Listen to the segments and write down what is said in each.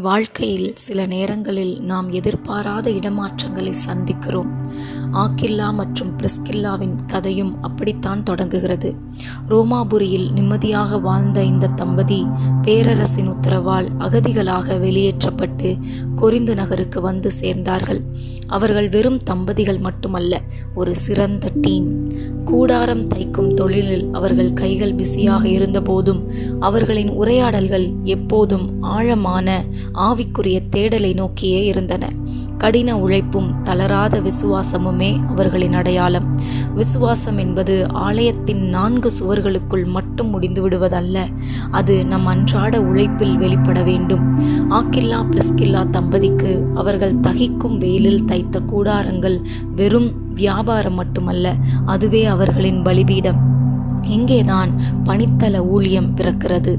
வாழ்க்கையில் சில நேரங்களில் நாம் எதிர்பாராத இடமாற்றங்களை சந்திக்கிறோம். ஆக்கில்லா மற்றும் பிரிஸ்கில்லாவின் கதையும் அப்படித்தான் தொடங்குகிறது. ரோமாபுரியில் நிம்மதியாக வாழ்ந்த இந்த தம்பதி பேரரசின் உத்தரவால் அகதிகளாக வெளியேற்றப்பட்டு கொரிந்து நகருக்கு வந்து சேர்ந்தார்கள். அவர்கள் வெறும் தம்பதிகள் மட்டுமல்ல, ஒரு சிறந்த டீம். கூடாரம் தைக்கும் தொழிலில் அவர்கள் கைகள் பிஸியாக இருந்தபோதும் அவர்களின் உரையாடல்கள் எப்போதும் ஆழமான ஆவிக்குரிய தேடலை நோக்கியே இருந்தன. கடின உழைப்பும் தளராத விசுவாசமுமே அவர்களின் அடையாளம். விசுவாசம் என்பது ஆலயத்தின் 4 சுவர்களுக்குள் மட்டும் முடிந்து விடுவதல்ல, அது நம் அன்றாட உழைப்பில் வெளிப்பட வேண்டும். ஆக்கில்லா பிரிஸ்கில்லா தம்பதிக்கு அவர்கள் தகிக்கும் வெயிலில் தைத்த கூடாரங்கள் வெறும் வியாபாரம் மட்டுமல்ல, அதுவே அவர்களின் பலிபீடம். இங்கேதான் பணித்தள ஊழியம் பிறக்கிறது.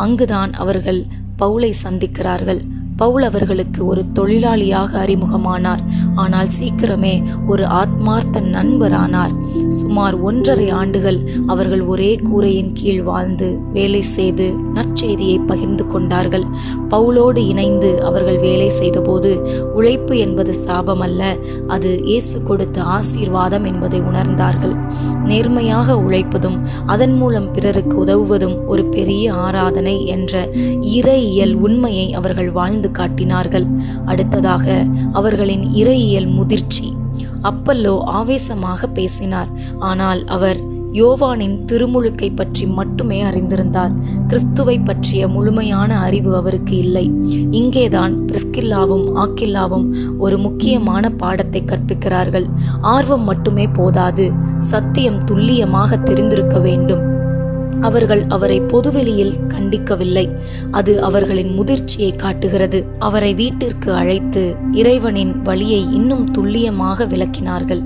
அங்குதான் அவர்கள் பவுலை சந்திக்கிறார்கள். பவுல் அவர்களுக்கு ஒரு தொழிலாளியாக அறிமுகமானார், ஆனால் சீக்கிரமே ஒரு ஆத்மார்த்த நண்பரானார். சுமார் 1.5 ஆண்டுகள் அவர்கள் ஒரே கூரையின் கீழ் வாழ்ந்து வேலை செய்து நற்செய்தியை பகிர்ந்து கொண்டார்கள். பவுலோடு இணைந்து அவர்கள் வேலை செய்தபோது உழைப்பு என்பது சாபமல்ல, அது இயேசு கொடுத்த ஆசீர்வாதம் என்பதை உணர்ந்தார்கள். நேர்மையாக உழைப்பதும் அதன் மூலம் பிறருக்கு உதவுவதும் ஒரு பெரிய ஆராதனை என்ற இறையியல் உண்மையை அவர்கள் வாழ்ந்து காட்டினார்கள். அடுத்ததாக அவர்களின் இறையியல் முதிர்ச்சி. அப்பல்லோ ஆவேசமாக பேசினார், ஆனால் அவர் யோவானின் திருமுழுக்கை பற்றி மட்டுமே அறிந்திருந்தார். கிறிஸ்துவை பற்றிய முழுமையான அறிவு அவருக்கு இல்லை. இங்கேதான் பிரிஸ்கில்லாவும் ஆக்கில்லாவும் ஒரு முக்கியமான பாடத்தை கற்பிக்கிறார்கள். ஆர்வம் மட்டுமே போதாது, சத்தியம் துல்லியமாக தெரிந்திருக்க வேண்டும். அவர்கள் அவரை பொதுவெளியில் கண்டிக்கவில்லை, அது அவர்களின் முதிர்ச்சியை காட்டுகிறது. அவரை வீட்டிற்கு அழைத்து இறைவனின் வழியை இன்னும் துல்லியமாக விளக்கினார்கள்.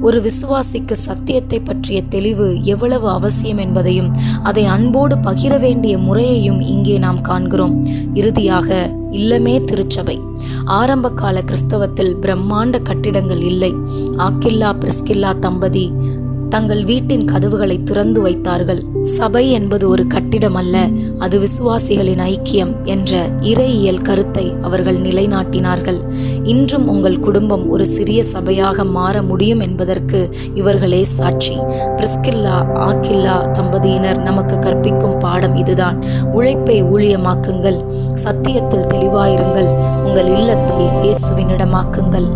ஒரு விசுவாசிக்கு சத்தியத்தை பற்றிய தெளிவு எவ்வளவு அவசியம் என்பதையும் அதை அன்போடு பகிர வேண்டிய முறையையும் இங்கே நாம் காண்கிறோம். இறுதியாக இல்லமே திருச்சபை. ஆரம்ப கால கிறிஸ்தவத்தில் பிரம்மாண்ட கட்டிடங்கள் இல்லை. ஆக்கில்லா பிரிஸ்கில்லா தம்பதி தங்கள் வீட்டின் கதவுகளை திறந்து வைத்தார்கள். சபை என்பது ஒரு கட்டிடம் அல்ல, அது விசுவாசிகளின் ஐக்கியம் என்ற இறையியல் கருத்தை அவர்கள் நிலைநாட்டினார்கள். இன்றும் உங்கள் குடும்பம் ஒரு சிறிய சபையாக மாற முடியும் என்பதற்கு இவர்களே சாட்சி. பிரிஸ்கில்லா ஆக்கில்லா தம்பதியினர் நமக்கு கற்பிக்கும் பாடம் இதுதான். உழைப்பை ஊழியமாக்குங்கள், சத்தியத்தில் தெளிவாயிருங்கள், உங்கள் இல்லத்தை இயேசுவினிடமாக்குங்கள்.